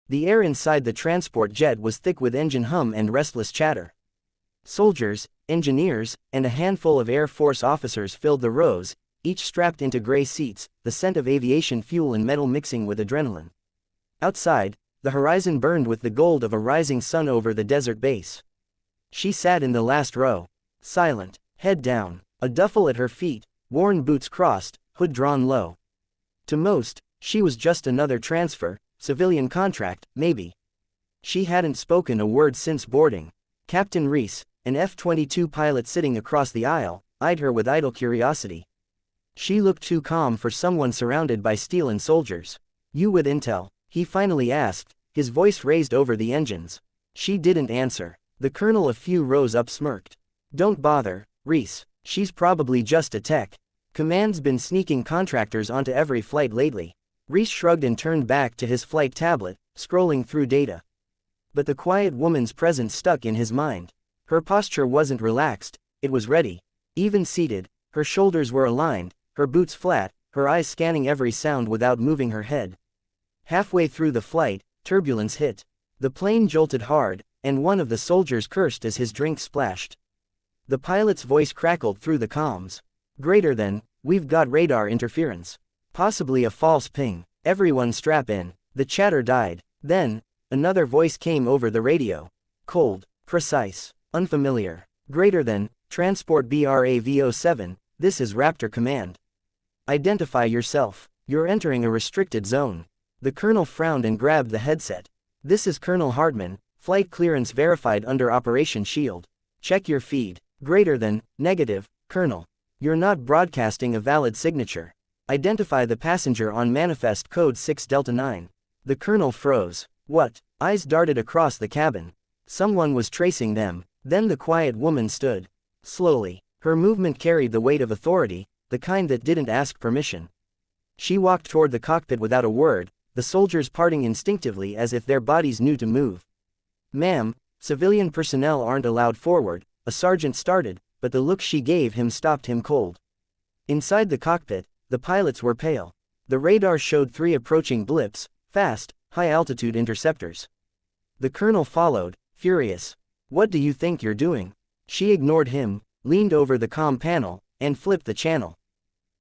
The air inside the transport jet was thick with engine hum and restless chatter. Soldiers, engineers, and a handful of Air Force officers filled the rows, each strapped into gray seats, the scent of aviation fuel and metal mixing with adrenaline. Outside, the horizon burned with the gold of a rising sun over the desert base. She sat in the last row, silent, head down, a duffel at her feet, worn boots crossed, hood drawn low. To most, she was just another transfer, civilian contract, maybe. She hadn't spoken a word since boarding. Captain Reese, an F-22 pilot sitting across the aisle, eyed her with idle curiosity. She looked too calm for someone surrounded by steel and soldiers. "You with intel?" he finally asked, his voice raised over the engines. She didn't answer. The colonel a few rows up smirked. "Don't bother, Reese, she's probably just a tech. Command's been sneaking contractors onto every flight lately." Reese shrugged and turned back to his flight tablet, scrolling through data. But the quiet woman's presence stuck in his mind. Her posture wasn't relaxed, it was ready. Even seated, her shoulders were aligned, her boots flat, her eyes scanning every sound without moving her head. Halfway through the flight, turbulence hit. The plane jolted hard, and one of the soldiers cursed as his drink splashed. The pilot's voice crackled through the comms. "Greater than, we've got radar interference. Possibly a false ping. Everyone strap in." The chatter died. Then, another voice came over the radio. Cold, precise, unfamiliar. "Greater than, transport BRAV-07, this is Raptor Command. Identify yourself. You're entering a restricted zone." The colonel frowned and grabbed the headset. "This is Colonel Hardman, flight clearance verified under Operation Shield. Check your feed." "Greater than, negative, Colonel. You're not broadcasting a valid signature. Identify the passenger on manifest code 6 Delta 9. The colonel froze. What? Eyes darted across the cabin. Someone was tracing them. Then the quiet woman stood. Slowly. Her movement carried the weight of authority, the kind that didn't ask permission. She walked toward the cockpit without a word, the soldiers parting instinctively as if their bodies knew to move. "Ma'am, civilian personnel aren't allowed forward," a sergeant started, but the look she gave him stopped him cold. Inside the cockpit, the pilots were pale. The radar showed 3 approaching blips, fast, high-altitude interceptors. The colonel followed, furious. "What do you think you're doing?" She ignored him, leaned over the comm panel, and flipped the channel.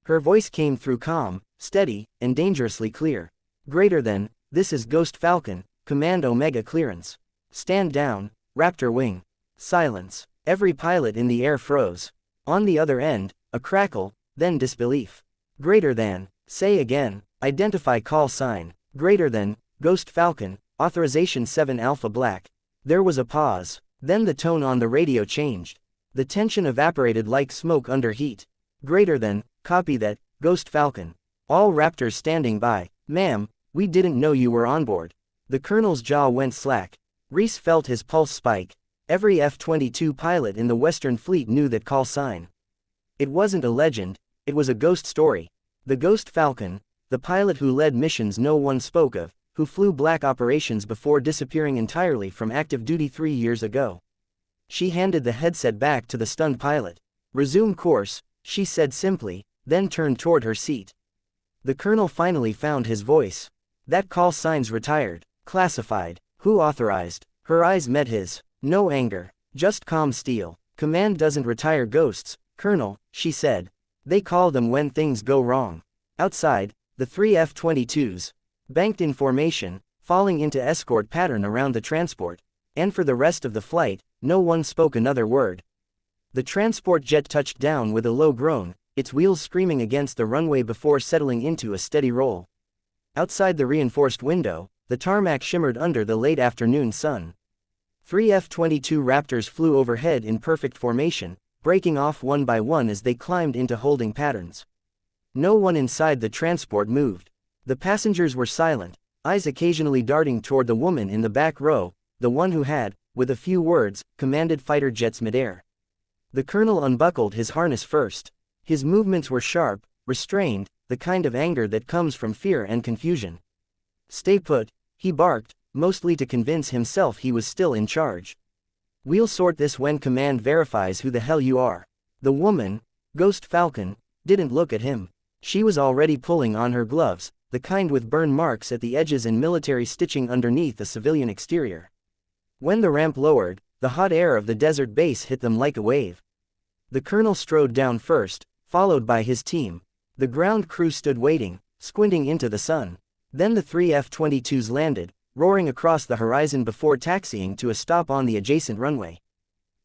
Her voice came through calm, steady, and dangerously clear. "Greater than, this is Ghost Falcon, Command Omega clearance. Stand down, Raptor wing." Silence. Every pilot in the air froze. On the other end, a crackle, then disbelief. "Greater than, say again, identify call sign." "Greater than, Ghost Falcon, authorization 7 Alpha Black." There was a pause. Then the tone on the radio changed. The tension evaporated like smoke under heat. "Greater than, copy that, Ghost Falcon. All Raptors standing by." "Ma'am, we didn't know you were on board." The colonel's jaw went slack. Reese felt his pulse spike. Every F-22 pilot in the Western Fleet knew that call sign. It wasn't a legend, it was a ghost story. The Ghost Falcon, the pilot who led missions no one spoke of, who flew black operations before disappearing entirely from active duty 3 years ago. She handed the headset back to the stunned pilot. "Resume course," she said simply, then turned toward her seat. The colonel finally found his voice. "That call sign's retired. Classified. Who authorized?" Her eyes met his. No anger, just calm steel. "Command doesn't retire ghosts, Colonel," she said. "They call them when things go wrong." Outside, the 3 F-22s, banked in formation, falling into escort pattern around the transport. And for the rest of the flight, no one spoke another word. The transport jet touched down with a low groan, its wheels screaming against the runway before settling into a steady roll. Outside the reinforced window, the tarmac shimmered under the late afternoon sun. 3 F-22 Raptors flew overhead in perfect formation, breaking off one by one as they climbed into holding patterns. No one inside the transport moved. The passengers were silent, eyes occasionally darting toward the woman in the back row, the one who had, with a few words, commanded fighter jets midair. The colonel unbuckled his harness first. His movements were sharp, restrained, the kind of anger that comes from fear and confusion. "Stay put," he barked, mostly to convince himself he was still in charge. "We'll sort this when command verifies who the hell you are." The woman, Ghost Falcon, didn't look at him. She was already pulling on her gloves, the kind with burn marks at the edges and military stitching underneath a civilian exterior. When the ramp lowered, the hot air of the desert base hit them like a wave. The colonel strode down first, followed by his team. The ground crew stood waiting, squinting into the sun. Then the 3 F-22s landed, roaring across the horizon before taxiing to a stop on the adjacent runway.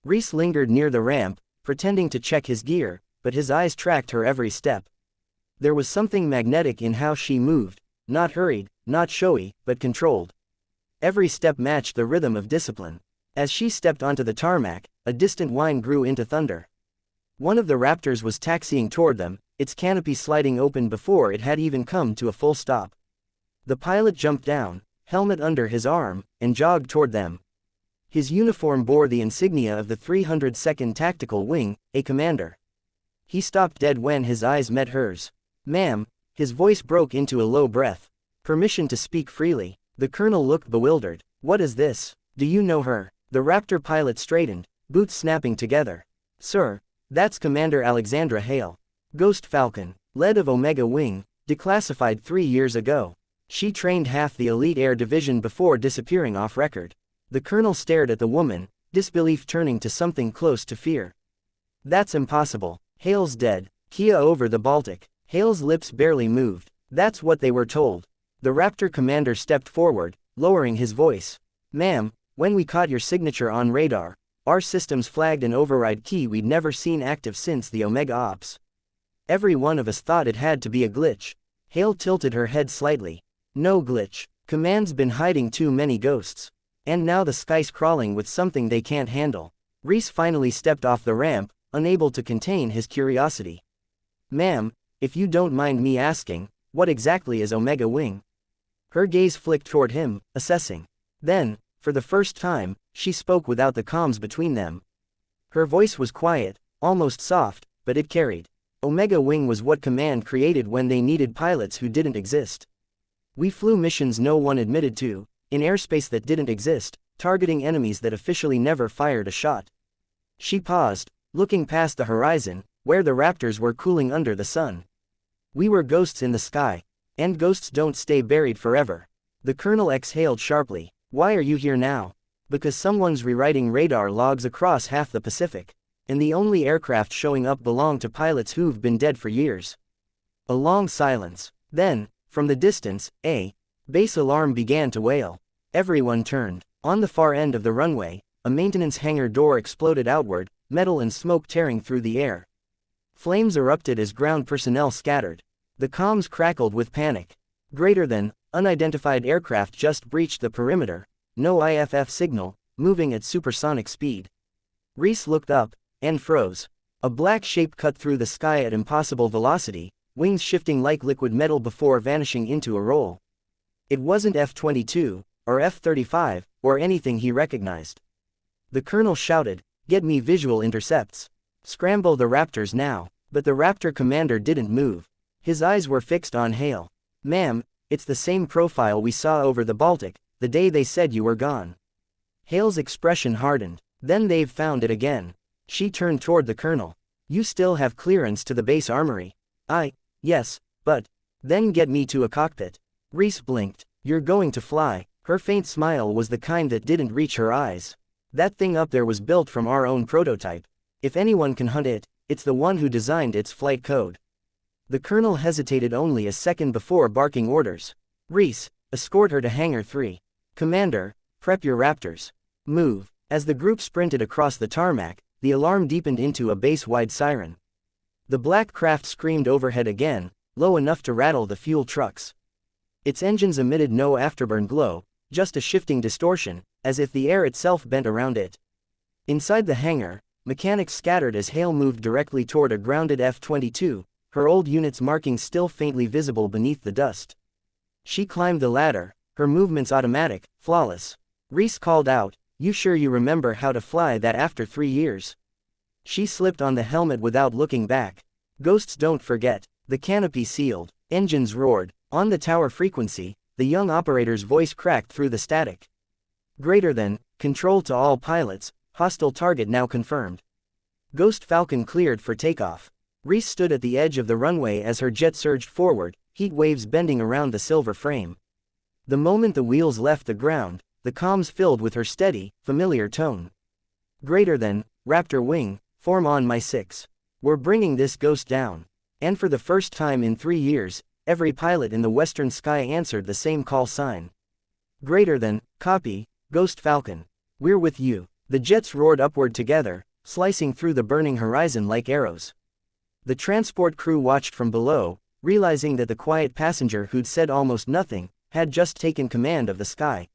Reese lingered near the ramp, pretending to check his gear, but his eyes tracked her every step. There was something magnetic in how she moved, not hurried, not showy, but controlled. Every step matched the rhythm of discipline. As she stepped onto the tarmac, a distant whine grew into thunder. One of the Raptors was taxiing toward them, its canopy sliding open before it had even come to a full stop. The pilot jumped down, helmet under his arm, and jogged toward them. His uniform bore the insignia of the 302nd Tactical Wing, a commander. He stopped dead when his eyes met hers. "Ma'am," his voice broke into a low breath. "Permission to speak freely." The colonel looked bewildered. "What is this? Do you know her?" The Raptor pilot straightened, boots snapping together. "Sir, that's Commander Alexandra Hale. Ghost Falcon, lead of Omega Wing, declassified 3 years ago. She trained half the elite air division before disappearing off record." The colonel stared at the woman, disbelief turning to something close to fear. "That's impossible. Hale's dead." Kia over the Baltic. Hale's lips barely moved. That's what they were told. The Raptor commander stepped forward, lowering his voice. "Ma'am, when we caught your signature on radar, our systems flagged an override key we'd never seen active since the Omega Ops. Every one of us thought it had to be a glitch." Hale tilted her head slightly. "No glitch. Command's been hiding too many ghosts. And now the sky's crawling with something they can't handle." Reese finally stepped off the ramp, unable to contain his curiosity. "Ma'am, if you don't mind me asking, what exactly is Omega Wing?" Her gaze flicked toward him, assessing. Then, for the first time, she spoke without the comms between them. Her voice was quiet, almost soft, but it carried. Omega Wing was what Command created when they needed pilots who didn't exist. We flew missions no one admitted to, in airspace that didn't exist, targeting enemies that officially never fired a shot. She paused, looking past the horizon, where the Raptors were cooling under the sun. We were ghosts in the sky, and ghosts don't stay buried forever. The colonel exhaled sharply. "Why are you here now?" "Because someone's rewriting radar logs across half the Pacific, and the only aircraft showing up belong to pilots who've been dead for years." A long silence. Then, from the distance, a base alarm began to wail. Everyone turned. On the far end of the runway, a maintenance hangar door exploded outward, metal and smoke tearing through the air. Flames erupted as ground personnel scattered. The comms crackled with panic. Greater than, unidentified aircraft just breached the perimeter, no IFF signal, moving at supersonic speed. Reese looked up, and froze. A black shape cut through the sky at impossible velocity, wings shifting like liquid metal before vanishing into a roll. It wasn't F-22, or F-35, or anything he recognized. The colonel shouted, "Get me visual intercepts. Scramble the Raptors now." But the Raptor commander didn't move. His eyes were fixed on Hale. "Ma'am, it's the same profile we saw over the Baltic, the day they said you were gone." Hale's expression hardened. "Then they've found it again." She turned toward the colonel. "You still have clearance to the base armory?" Yes, but..." "Then get me to a cockpit." Reese blinked. "You're going to fly." Her faint smile was the kind that didn't reach her eyes. "That thing up there was built from our own prototype. If anyone can hunt it, it's the one who designed its flight code." The colonel hesitated only a second before barking orders. "Reese, escort her to Hangar 3. Commander, prep your Raptors. Move." As the group sprinted across the tarmac, the alarm deepened into a base-wide siren. The black craft screamed overhead again, low enough to rattle the fuel trucks. Its engines emitted no afterburn glow, just a shifting distortion, as if the air itself bent around it. Inside the hangar, mechanics scattered as Hale moved directly toward a grounded F-22, her old unit's markings still faintly visible beneath the dust. She climbed the ladder, her movements automatic, flawless. Reese called out, "You sure you remember how to fly that after 3 years?" She slipped on the helmet without looking back. Ghosts don't forget. The canopy sealed. Engines roared. On the tower frequency, the young operator's voice cracked through the static. "Greater than, control to all pilots, hostile target now confirmed." Ghost Falcon cleared for takeoff. Reese stood at the edge of the runway as her jet surged forward, heat waves bending around the silver frame. The moment the wheels left the ground, the comms filled with her steady, familiar tone. Greater than, Raptor Wing, form on my 6. We're bringing this ghost down. And for the first time in 3 years, every pilot in the western sky answered the same call sign. Greater than, copy, Ghost Falcon. We're with you. The jets roared upward together, slicing through the burning horizon like arrows. The transport crew watched from below, realizing that the quiet passenger who'd said almost nothing, had just taken command of the sky.